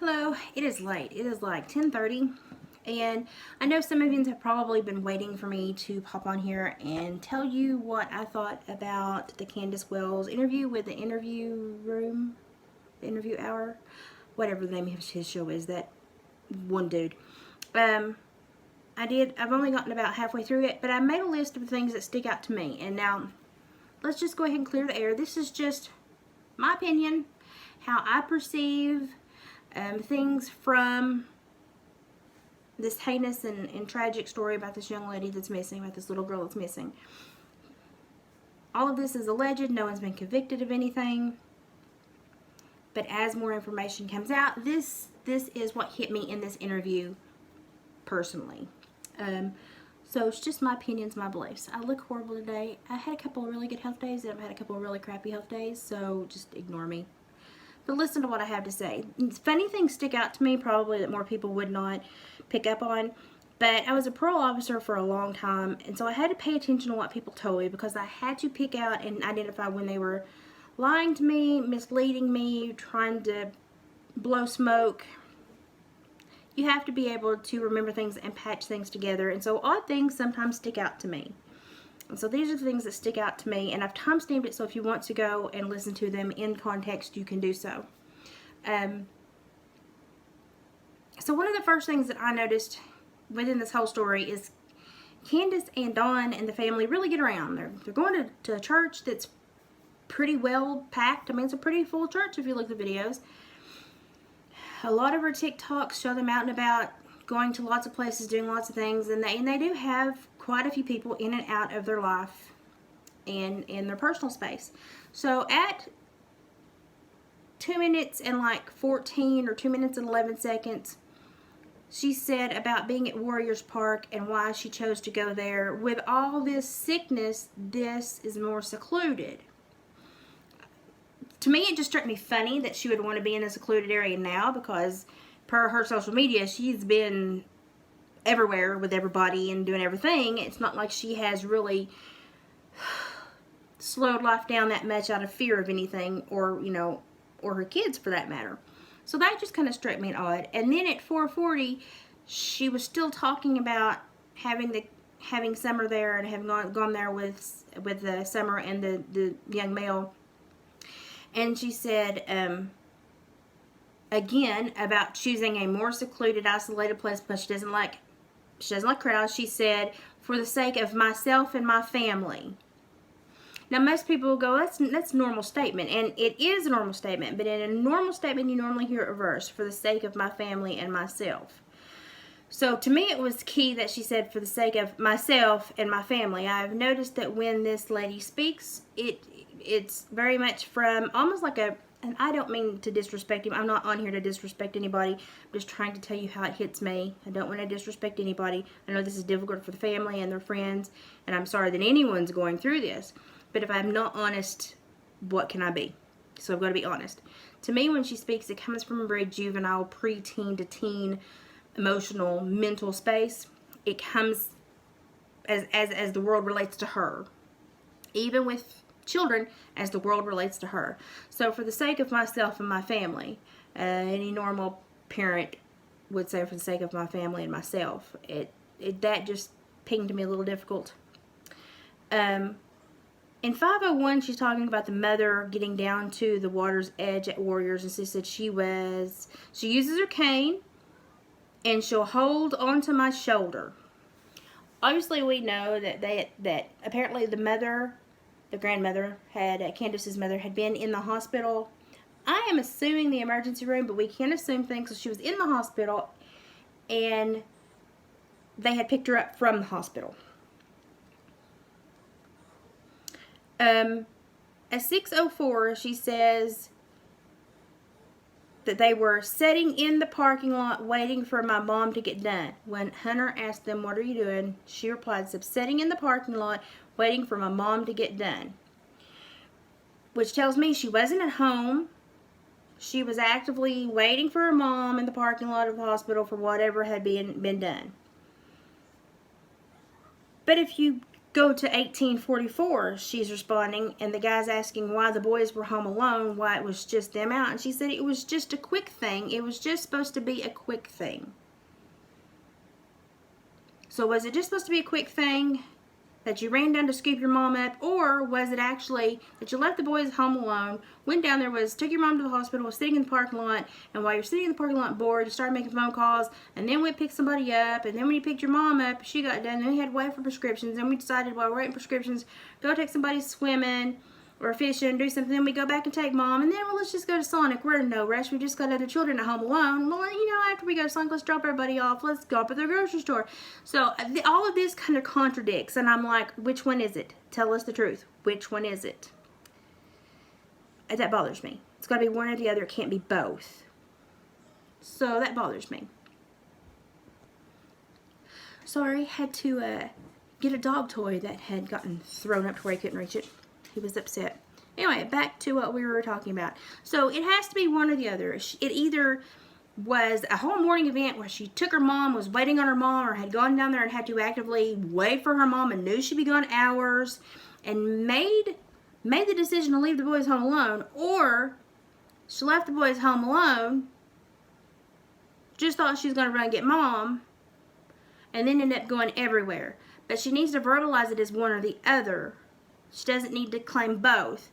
Hello, it is late. It is like 10:30, and I know some of you have probably been waiting for me to pop on here and tell you what I thought about the Candus Wells interview with the interview room, the interview hour, whatever the name of his show is, that one dude. I've only gotten about halfway through it, but I made a list of things that stick out to me, and now let's just go ahead and clear the air. This is just my opinion, how I perceive things from this heinous and tragic story about this young lady that's missing, about this little girl that's missing. All of this is alleged. No one's been convicted of anything. But as more information comes out, this is what hit me in this interview personally. So it's just my opinions, my beliefs. I look horrible today. I had a couple of really good health days, and I've had a couple of really crappy health days, so just ignore me. But listen to what I have to say. Funny things stick out to me, probably that more people would not pick up on. But I was a parole officer for a long time, and so I had to pay attention to what people told me, because I had to pick out and identify when they were lying to me, misleading me, trying to blow smoke. You have to be able to remember things and patch things together, and so odd things sometimes stick out to me. And so these are the things that stick out to me, and I've time-stamped it, so if you want to go and listen to them in context, you can do so. So one of the first things that I noticed within this whole story is Candus and Dawn and the family really get around. They're going to a church that's pretty well packed. I mean, it's a pretty full church if you look at the videos. A lot of her TikToks show them out and about, going to lots of places, doing lots of things, and they do have quite a few people in and out of their life and in their personal space. So at 2 minutes and like 14 or 2 minutes and 11 seconds, she said about being at Warriors Park and why she chose to go there. With all this sickness, this is more secluded. To me, it just struck me funny that she would want to be in a secluded area now, because per her social media, she's been everywhere with everybody and doing everything. It's not like she has really slowed life down that much out of fear of anything, or or her kids for that matter. So that just kind of struck me odd. And then at 4:40, she was still talking about having Summer there and having gone there with Summer and the young male. And she said again about choosing a more secluded, isolated place because she doesn't like crowds. She said, for the sake of myself and my family. Now, most people will go, that's a normal statement, and it is a normal statement, but in a normal statement, you normally hear a reverse, for the sake of my family and myself. So to me, it was key that she said, for the sake of myself and my family. I've noticed that when this lady speaks, it's very much from almost like and I don't mean to disrespect him. I'm not on here to disrespect anybody. I'm just trying to tell you how it hits me. I don't want to disrespect anybody. I know this is difficult for the family and their friends, and I'm sorry that anyone's going through this. But if I'm not honest, what can I be? So I've got to be honest. To me, when she speaks, it comes from a very juvenile, pre-teen to teen, emotional, mental space. It comes as the world relates to her. Even with children, as the world relates to her. So for the sake of myself and my family, any normal parent would say, for the sake of my family and myself. That just pinged me a little difficult. In 5:01, she's talking about the mother getting down to the water's edge at Warriors, and she said she uses her cane and she'll hold onto my shoulder. Obviously, we know that apparently the grandmother Candus's mother had been in the hospital. I am assuming the emergency room, but we can't assume things. So she was in the hospital, and they had picked her up from the hospital. At 6:04, she says that they were sitting in the parking lot waiting for my mom to get done. When Hunter asked them, what are you doing? She replied, sitting in the parking lot waiting for my mom to get done. Which tells me she wasn't at home. She was actively waiting for her mom in the parking lot of the hospital for whatever had been done. But if you go to 1844, she's responding, and the guy's asking why the boys were home alone, why it was just them out, and she said it was just a quick thing. It was just supposed to be a quick thing. So was it just supposed to be a quick thing that you ran down to scoop your mom up, or was it actually that you left the boys home alone, went down there, took your mom to the hospital, was sitting in the parking lot, and while you're sitting in the parking lot bored, you started making phone calls, and then we picked somebody up, and then when you picked your mom up, she got done, and then you had to wait for prescriptions, and we decided while we're waiting prescriptions, go take somebody swimming or fishing, do something, then we go back and take mom, and then, well, let's just go to Sonic. We're in no rush. We just got other children at home alone. Well, you know, after we go to Sonic, let's drop everybody off. Let's go up at the grocery store. So all of this kind of contradicts, and I'm like, which one is it? Tell us the truth. Which one is it? That bothers me. It's got to be one or the other. It can't be both. So that bothers me. Sorry, had to get a dog toy that had gotten thrown up to where he couldn't reach it. He was upset. Anyway, back to what we were talking about. So it has to be one or the other. It either was a whole morning event where she took her mom, was waiting on her mom, or had gone down there and had to actively wait for her mom and knew she'd be gone hours and made the decision to leave the boys home alone, or she left the boys home alone, just thought she was going to run and get mom, and then ended up going everywhere. But she needs to verbalize it as one or the other. She doesn't need to claim both.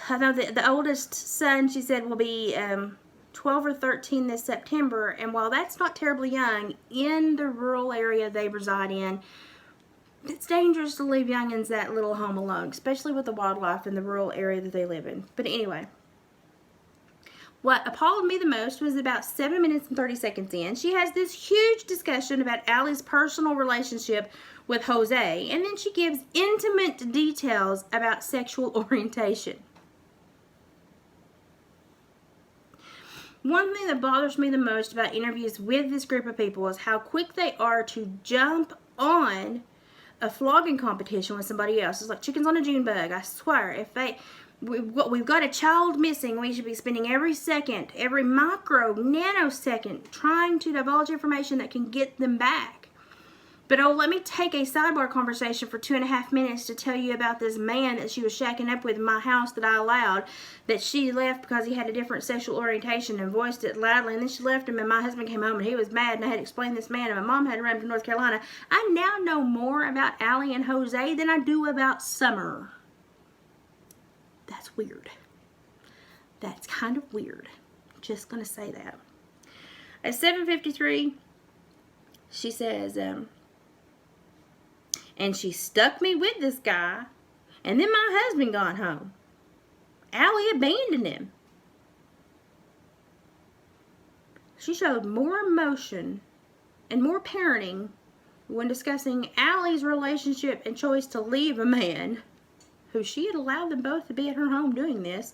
I know that the oldest son, she said, will be 12 or 13 this September. And while that's not terribly young, in the rural area they reside in, it's dangerous to leave youngins that little home alone, especially with the wildlife in the rural area that they live in. But anyway, what appalled me the most was about 7 minutes and 30 seconds in, she has this huge discussion about Allie's personal relationship with Jose, and then she gives intimate details about sexual orientation. One thing that bothers me the most about interviews with this group of people is how quick they are to jump on a flogging competition with somebody else. It's like chickens on a June bug. I swear, we've got a child missing, we should be spending every second, every nanosecond trying to divulge information that can get them back. But oh, let me take a sidebar conversation for 2.5 minutes to tell you about this man that she was shacking up with in my house that I allowed, that she left because he had a different sexual orientation and voiced it loudly, and then she left him, and my husband came home and he was mad, and I had to explain this man, and my mom had to run to North Carolina. I now know more about Allie and Jose than I do about Summer. That's weird. That's kind of weird. Just gonna say that. At 7:53, she says, and she stuck me with this guy, and then my husband got home. Allie abandoned him. She showed more emotion and more parenting when discussing Allie's relationship and choice to leave a man who she had allowed them both to be at her home doing this.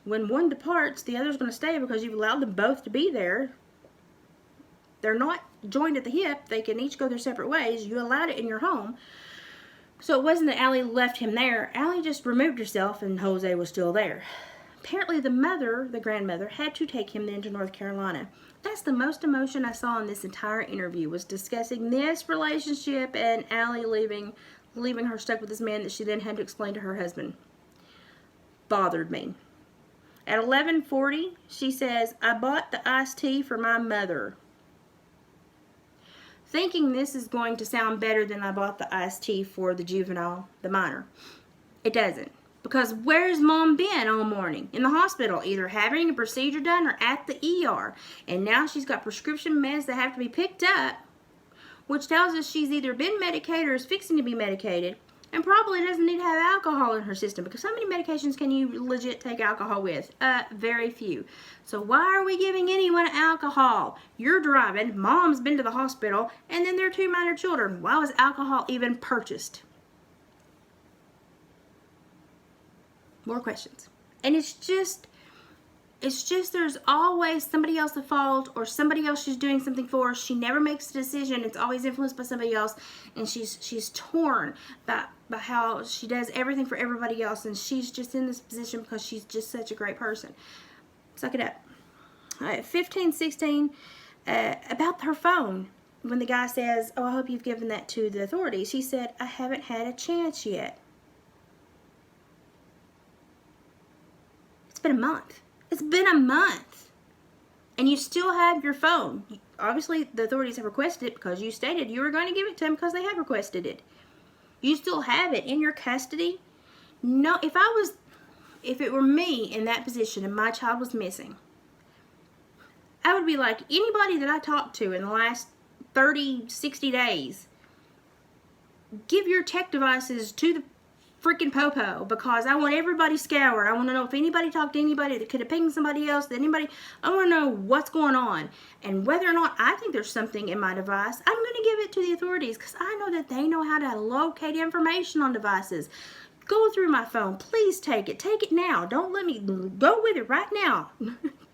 When one departs, the other's going to stay because you've allowed them both to be there. They're not joined at the hip. They can each go their separate ways. You allowed it in your home. So it wasn't that Allie left him there. Allie just removed herself and Jose was still there. Apparently the mother, the grandmother, had to take him then to North Carolina. That's the most emotion I saw in this entire interview, was discussing this relationship and Allie leaving her stuck with this man that she then had to explain to her husband. Bothered me. At 11:40, she says, I bought the iced tea for my mother. Thinking this is going to sound better than I bought the iced tea for the juvenile, the minor. It doesn't. Because where's mom been all morning? In the hospital, either having a procedure done or at the ER. And now she's got prescription meds that have to be picked up, which tells us she's either been medicated or is fixing to be medicated, and probably doesn't need to have alcohol in her system, because how many medications can you legit take alcohol with? Very few. So why are we giving anyone alcohol? You're driving, mom's been to the hospital, and then there are 2 minor children. Why was alcohol even purchased? More questions. And it's just there's always somebody else at fault, or somebody else she's doing something for. She never makes a decision. It's always influenced by somebody else, and she's torn by how she does everything for everybody else, and she's just in this position because she's just such a great person. Suck it up. All right, 15, 16, about her phone. when the guy says, oh, I hope you've given that to the authorities, he said, I haven't had a chance yet. It's been a month. It's been a month. And you still have your phone. Obviously, the authorities have requested it because you stated you were going to give it to them because they have requested it. You still have it in your custody. No, if it were me in that position and my child was missing, I would be like, anybody that I talked to in the last 30, 60 days, give your tech devices to the freaking popo, because I want everybody scoured. I want to know if anybody talked to anybody that could have pinged somebody else, I want to know what's going on. And whether or not I think there's something in my device, I'm going to give it to the authorities, because I know that they know how to locate information on devices. Go through my phone. Please take it. Take it now. Don't let me go with it right now.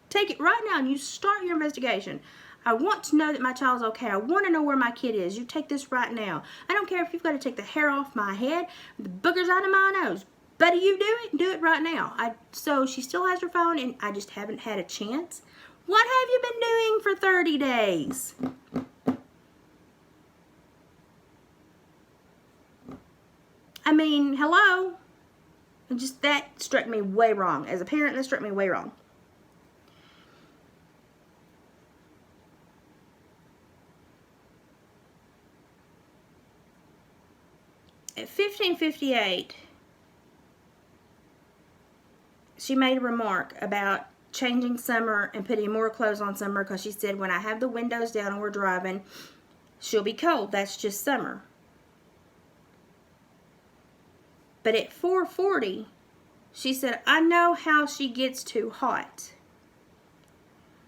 Take it right now and you start your investigation. I want to know that my child's okay. I want to know where my kid is. You take this right now. I don't care if you've got to take the hair off my head, the boogers out of my nose. Buddy, you do it right now. So she still has her phone and I just haven't had a chance. What have you been doing for 30 days? I mean, hello? That struck me way wrong. As a parent, that struck me way wrong. At 15:58, she made a remark about changing Summer and putting more clothes on Summer, because she said, when I have the windows down and we're driving, she'll be cold. That's just Summer. But at 4:40, she said, I know how she gets too hot.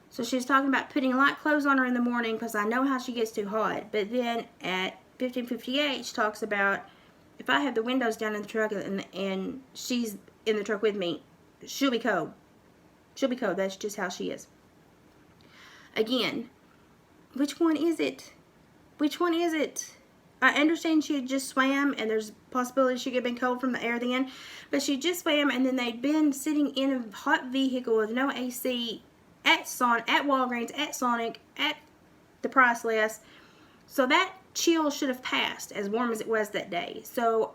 So she was talking about putting light clothes on her in the morning because I know how she gets too hot. But then at 15:58, she talks about, if I have the windows down in the truck and she's in the truck with me, she'll be cold. She'll be cold. That's just how she is. Again, which one is it? Which one is it? I understand she had just swam and there's a possibility she could have been cold from the air then, but she just swam and then they'd been sitting in a hot vehicle with no AC at Walgreens, at Sonic, at the price list. So that chill should have passed, as warm as it was that day. So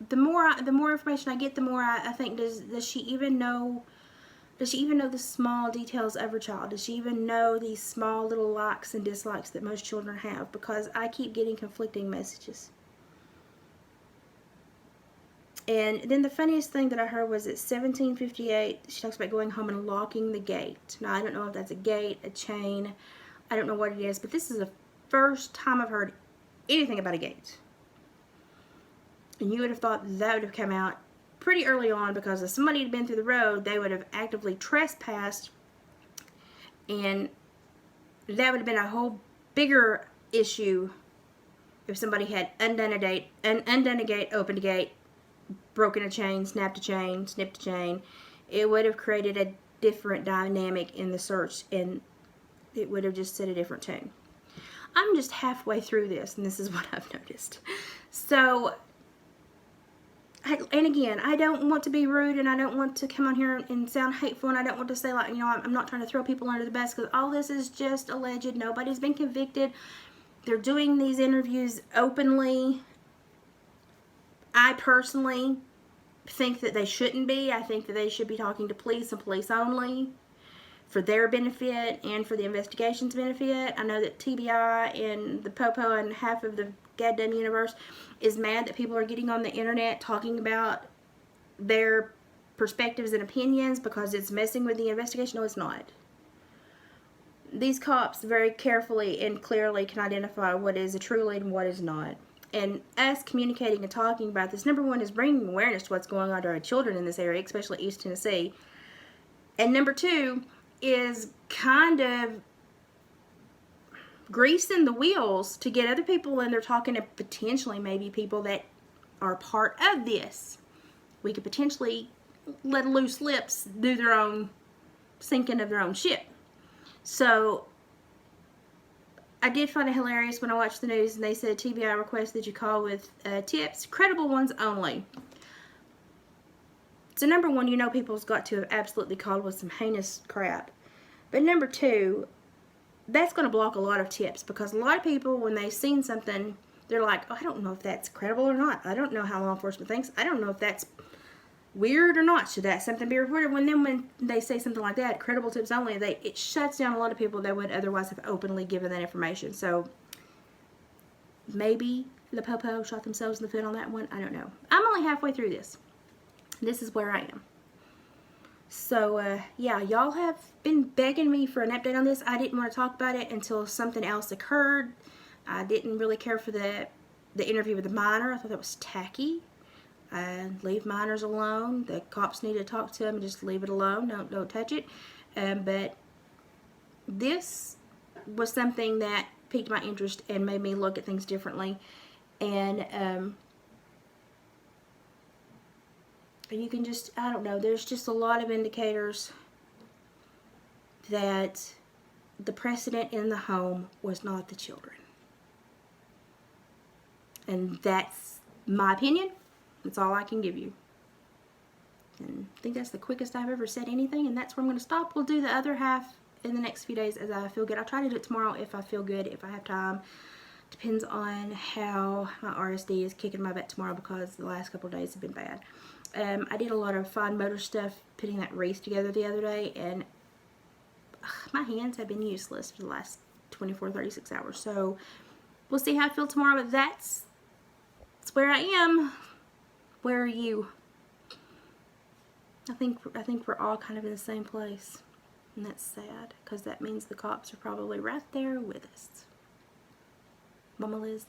the more information I get, the more I think, does she even know? Does she even know the small details of her child? Does she even know these small little likes and dislikes that most children have? Because I keep getting conflicting messages. And then the funniest thing that I heard was at 17:58, she talks about going home and locking the gate. Now, I don't know if that's a gate, a chain. I don't know what it is, but this is the first time I've heard anything about a gate. And you would have thought that would have come out pretty early on, because if somebody had been through the road, they would have actively trespassed, and that would have been a whole bigger issue if somebody had undone a gate, opened a gate, broken a chain, snapped a chain, snipped a chain. It would have created a different dynamic in the search, and it would have just set a different tune. I'm just halfway through this, and this is what I've noticed. So, and again, I don't want to be rude, and I don't want to come on here and sound hateful, and I don't want to say, like, I'm not trying to throw people under the bus, because all this is just alleged. Nobody's been convicted. They're doing these interviews openly. I personally think that they shouldn't be. I think that they should be talking to police and police only, for their benefit and for the investigation's benefit. I know that TBI and the Popo and half of the goddamn universe is mad that people are getting on the internet talking about their perspectives and opinions because it's messing with the investigation. No, it's not. These cops very carefully and clearly can identify what is a true lead and what is not. And us communicating and talking about this, number one, is bringing awareness to what's going on to our children in this area, especially East Tennessee. And number two is kind of greasing the wheels to get other people in there talking to potentially maybe people that are part of this. We could potentially let loose lips do their own sinking of their own ship. So I did find it hilarious when I watched the news and they said TBI requests that you call with tips, credible ones only. So number one, people's got to have absolutely called with some heinous crap. But number two, that's going to block a lot of tips, because a lot of people, when they've seen something, they're like, oh, I don't know if that's credible or not. I don't know how law enforcement thinks. I don't know if that's weird or not. Should that something be reported? When they say something like that, credible tips only, it shuts down a lot of people that would otherwise have openly given that information. So maybe the Popo shot themselves in the foot on that one. I don't know. I'm only halfway through this. This is where I am. So, yeah, y'all have been begging me for an update on this. I didn't want to talk about it until something else occurred. I didn't really care for the interview with the minor. I thought that was tacky. Leave minors alone. The cops need to talk to them and just leave it alone. Don't touch it. But this was something that piqued my interest and made me look at things differently. And you can just, I don't know, there's just a lot of indicators that the precedent in the home was not the children. And that's my opinion. That's all I can give you. And I think that's the quickest I've ever said anything, and that's where I'm going to stop. We'll do the other half in the next few days as I feel good. I'll try to do it tomorrow if I feel good, if I have time. Depends on how my RSD is kicking my butt tomorrow, because the last couple of days have been bad. I did a lot of fine motor stuff putting that wreath together the other day, and my hands have been useless for the last 24-36 hours. So we'll see how I feel tomorrow, but that's where I am. Where are you? I think we're all kind of in the same place, and that's sad, because that means the cops are probably right there with us. MommaLiz.